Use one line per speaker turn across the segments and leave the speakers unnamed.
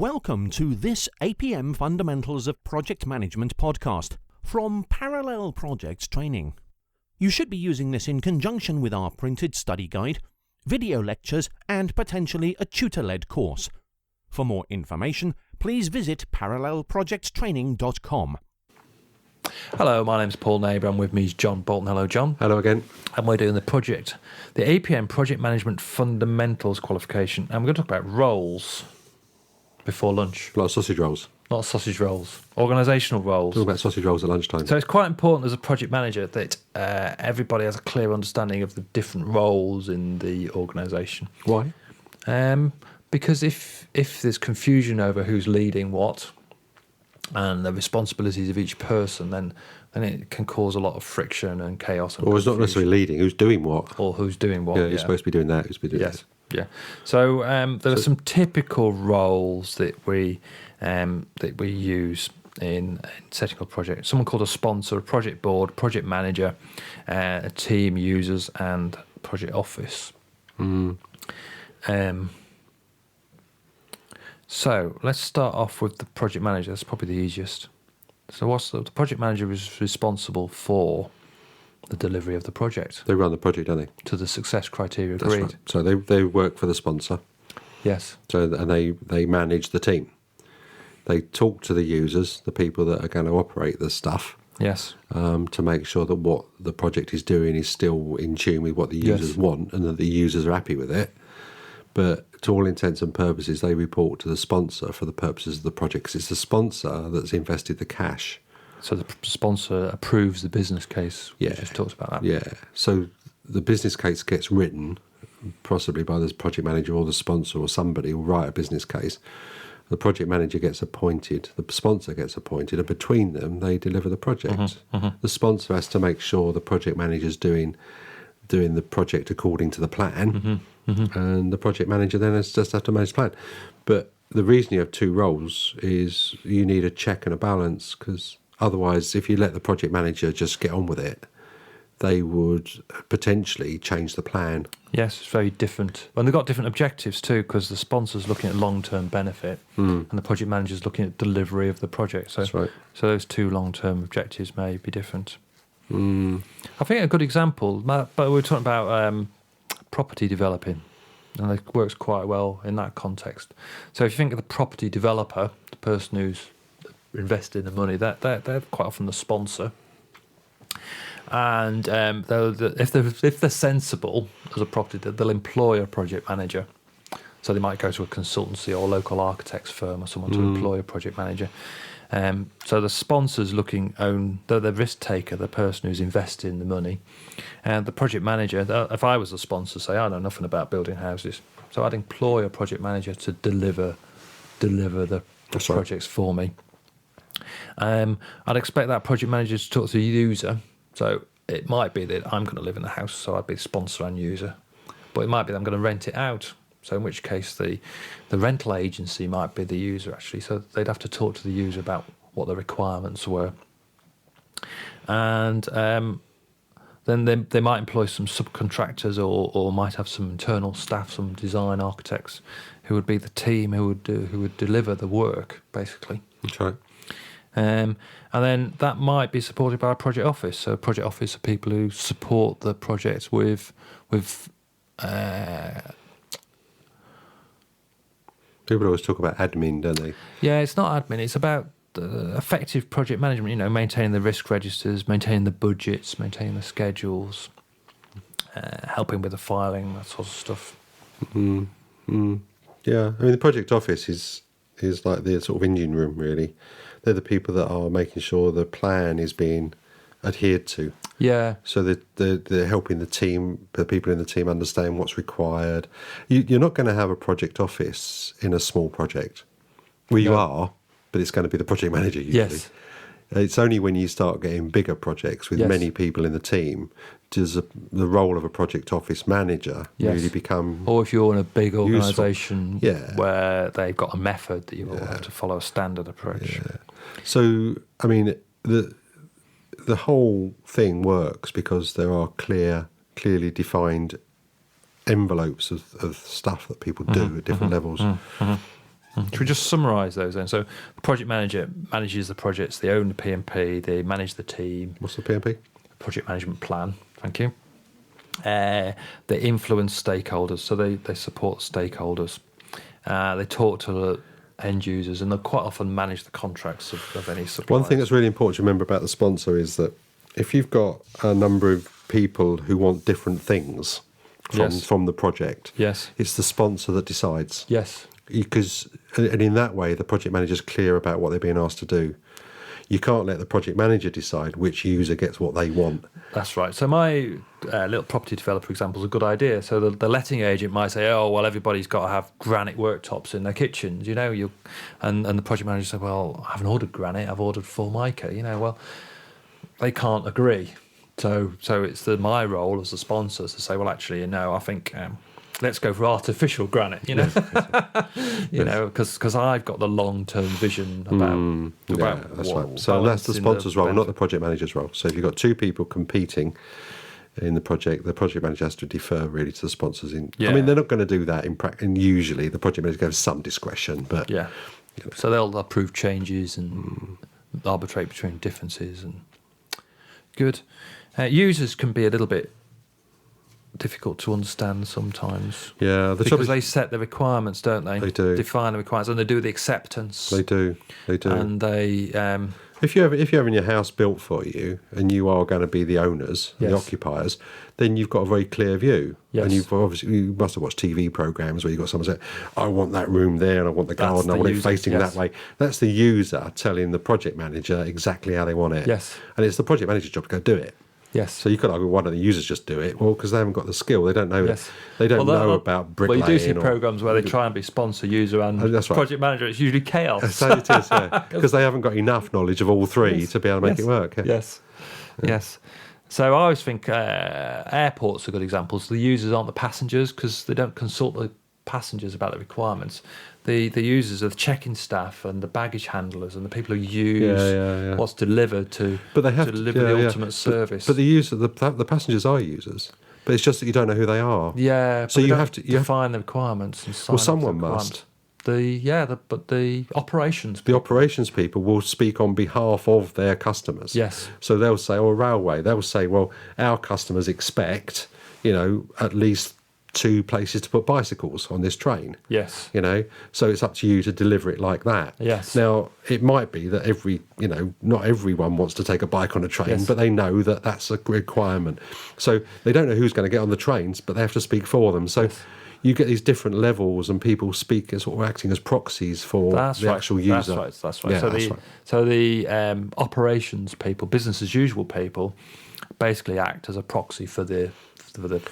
Welcome to this APM Fundamentals of Project Management podcast from Parallel Projects Training. You should be using this in conjunction with our printed study guide, video lectures, and potentially a tutor-led course. For more information, please visit parallelprojectstraining.com.
Hello, my name's Paul Neighbour, and with me is John Bolton. Hello, John.
Hello again.
And we're doing the APM Project Management Fundamentals qualification, and we're going to talk about roles before lunch.
A lot of sausage rolls.
Not sausage rolls, organisational roles.
Talk about sausage rolls at lunchtime.
So it's quite important as a project manager that everybody has a clear understanding of the different roles in the organisation.
Why?
Because if there's confusion over who's leading what and the responsibilities of each person, then it can cause a lot of friction and chaos. And
or it's not necessarily leading. Who's doing what?
Or who's doing what.
Yeah, you're supposed to be doing that. Who's be doing
yes. Yeah. So there are some typical roles that we use in setting up projects. Someone called a sponsor, a project board, project manager, a team, users, and project office. So let's start off with the project manager. That's probably the easiest. So the project manager is responsible for the delivery of the project.
They run the project, don't they?
To the success criteria
That's
agreed.
right. So they work for the sponsor.
Yes.
So and they manage the team. They talk to the users, the people that are going to operate the stuff.
Yes.
To make sure that what the project is doing is still in tune with what the users want and that the users are happy with it. But to all intents and purposes, they report to the sponsor for the purposes of the project, because it's the sponsor that's invested the cash.
So the sponsor approves the business case.
Yeah.
We just talked about that.
Yeah. So the business case gets written, possibly by the project manager or the sponsor or somebody will write a business case. The project manager gets appointed, the sponsor gets appointed, and between them, they deliver the project. The sponsor has to make sure the project manager's doing the project according to the plan, and the project manager then just has to manage the plan. But the reason you have two roles is you need a check and a balance, because otherwise, if you let the project manager just get on with it, they would potentially change the plan.
Yes, it's very different. And they've got different objectives too, because the sponsor's looking at long-term benefit and the project manager's looking at delivery of the project. So,
That's right.
So those two long-term objectives may be different. I think a good example, but we're talking about property developing, and it works quite well in that context. So if you think of the property developer, the person who's invested in the money, they're quite often the sponsor. And if they're sensible as a property, they'll employ a project manager. So they might go to a consultancy or a local architect's firm or someone to employ a project manager. So the sponsor's they're the risk taker, the person who's invested in the money. And the project manager, if I was a sponsor, say, I know nothing about building houses, so I'd employ a project manager to deliver the projects for me. I'd expect that project manager to talk to the user. So it might be that I'm going to live in the house, so I'd be the sponsor and user. But it might be that I'm going to rent it out. So in which case the rental agency might be the user, actually. So they'd have to talk to the user about what the requirements were. And then they might employ some subcontractors or might have some internal staff, some design architects, who would be the team who would deliver the work, basically.
That's right.
And then that might be supported by a project office. So a project office are people who support the project with
People always talk about admin, don't they?
Yeah, it's not admin. It's about effective project management, maintaining the risk registers, maintaining the budgets, maintaining the schedules, helping with the filing, that sort of stuff.
Yeah, I mean, the project office is like the sort of engine room, really. They're the people that are making sure the plan is being adhered to.
Yeah.
So they're helping the people in the team understand what's required. You're not going to have a project office in a small project. Well, you are, but it's going to be the project manager usually.
Yes.
It's only when you start getting bigger projects with many people in the team does the role of a project office manager really become
Or if you're in a big organisation
Yeah.
where they've got a method that you will have to follow a standard approach.
Yeah. So, I mean, the whole thing works because there are clearly defined envelopes of stuff that people do at different levels.
Should we just summarise those then? So the project manager manages the projects, they own the PMP, they manage the team.
What's the PMP?
Project management plan, thank you. They influence stakeholders, so they support stakeholders. They talk to the end users, and they quite often manage the contracts of any suppliers.
One thing that's really important to remember about the sponsor is that if you've got a number of people who want different things from the project,
yes,
it's the sponsor that decides.
Yes.
And in that way, the project manager's clear about what they're being asked to do. You can't let the project manager decide which user gets what they want.
That's right. So my little property developer example is a good idea. So the letting agent might say, oh, well, everybody's got to have granite worktops in their kitchens, you know. And the project manager said, well, I haven't ordered granite, I've ordered Formica, you know. Well, they can't agree. So it's my role as a sponsor to say, well, actually, no, I think... let's go for artificial granite, you know, know, because I've got the long-term vision about
that's right. So that's the sponsor's role, not the project manager's role. So if you've got two people competing in the project manager has to defer really to the sponsors. I mean, they're not going to do that in practice. And usually, the project manager gives some discretion, but
yeah. You know. So they'll approve changes and arbitrate between differences. And good. Users can be a little bit difficult to understand sometimes.
Yeah,
because they set the requirements, don't they?
They do.
Define the requirements, and they do the acceptance.
They do.
And they...
If you're having your house built for you and you are going to be the owners, the occupiers, then you've got a very clear view.
Yes.
And you must have watched TV programmes where you've got someone say, I want that room there and I want the garden, I want it facing that way. That's the user telling the project manager exactly how they want it.
Yes.
And it's the project manager's job to go do it.
Yes.
So you could argue, why don't the users just do it? Well, because they haven't got the skill. They don't know.
Yes.
They don't know about bricklaying.
Well, you do see programs where they try and be sponsor, user, and project manager. It's usually chaos.
So it is, because they haven't got enough knowledge of all three to be able to make it work. Yeah.
Yes. So I always think airports are good examples. The users aren't the passengers because they don't consult the passengers about the requirements. The users are the check-in staff and the baggage handlers and the people who use what's delivered to deliver the ultimate service.
But the passengers are users. But it's just that you don't know who they are.
Yeah.
So you have to
define the requirements and sign
someone must.
But the operations people.
The operations people will speak on behalf of their customers.
Yes.
So they'll say, railway, they'll say, well, our customers expect, at least 2 places to put bicycles on this train.
Yes.
So it's up to you to deliver it like that.
Yes.
Now, it might be that not everyone wants to take a bike on a train, but they know that that's a requirement. So they don't know who's going to get on the trains, but they have to speak for them. So you get these different levels and people speak as sort of acting as proxies for the actual user.
That's right.
Yeah,
so the operations people, business as usual people, basically act as a proxy for the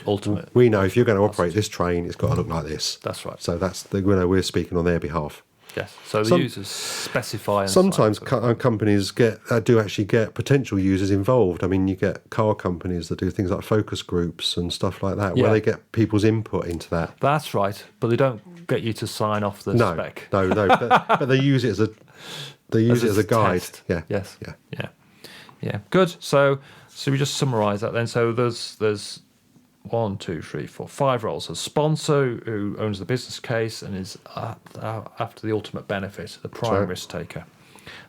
ultimate.
We know if you're going to operate this train, it's got to look like this.
That's right.
So that's we're speaking on their behalf.
Yes. So the users specify.
Sometimes companies do actually get potential users involved. I mean, you get car companies that do things like focus groups and stuff like that, where they get people's input into that.
That's right, but they don't get you to sign off the spec.
No. But they use it as a guide.
Test.
Yeah.
Yes. Yeah. Good. So we just summarise that then. So there's 1, 2, 3, 4, 5 roles. A sponsor who owns the business case and is after the ultimate benefit, the prime risk taker.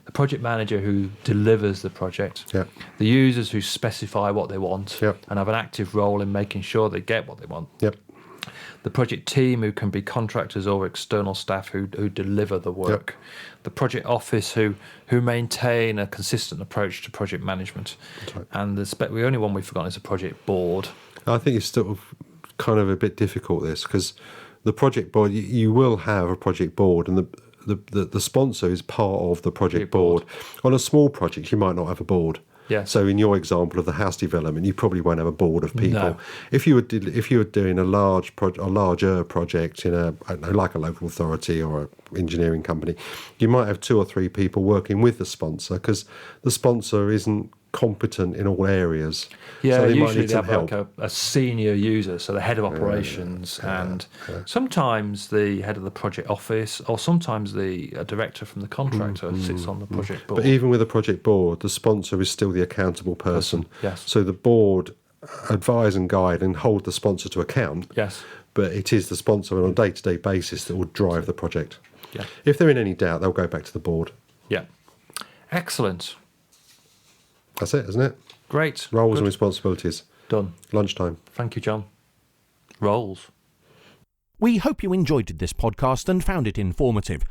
The project manager who delivers the project.
Yep.
The users who specify what they want
and
have an active role in making sure they get what they want.
Yep.
The project team who can be contractors or external staff who deliver the work. The project office who maintain a consistent approach to project management.
Right.
And the only one we've forgotten is the project board.
I think it's still kind of a bit difficult, this, because the project board, you will have a project board, and the sponsor is part of the project board. On a small project, you might not have a board.
Yeah.
So in your example of the house development, you probably won't have a board of people.
No.
If you were doing a larger project in like a local authority or an engineering company, you might have 2 or 3 people working with the sponsor, because the sponsor isn't competent in all areas.
Yeah,
so they
usually
might need
they have
help.
like a senior user, so the head of operations, and sometimes the head of the project office, or sometimes the director from the contractor sits on the project board.
But even with a project board, the sponsor is still the accountable person.
Yes.
So the board advise and guide and hold the sponsor to account.
Yes.
But it is the sponsor on a day-to-day basis that will drive the project.
Yeah.
If they're in any doubt, they'll go back to the board.
Yeah. Excellent.
That's it, isn't it?
Great.
Roles
Good.
and responsibilities.
Done.
Lunchtime.
Thank you, John. Roles.
We hope you enjoyed this podcast and found it informative.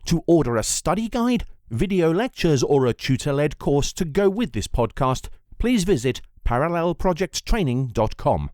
To order a study guide, video lectures, or a tutor-led course to go with this podcast, please visit parallelprojecttraining.com.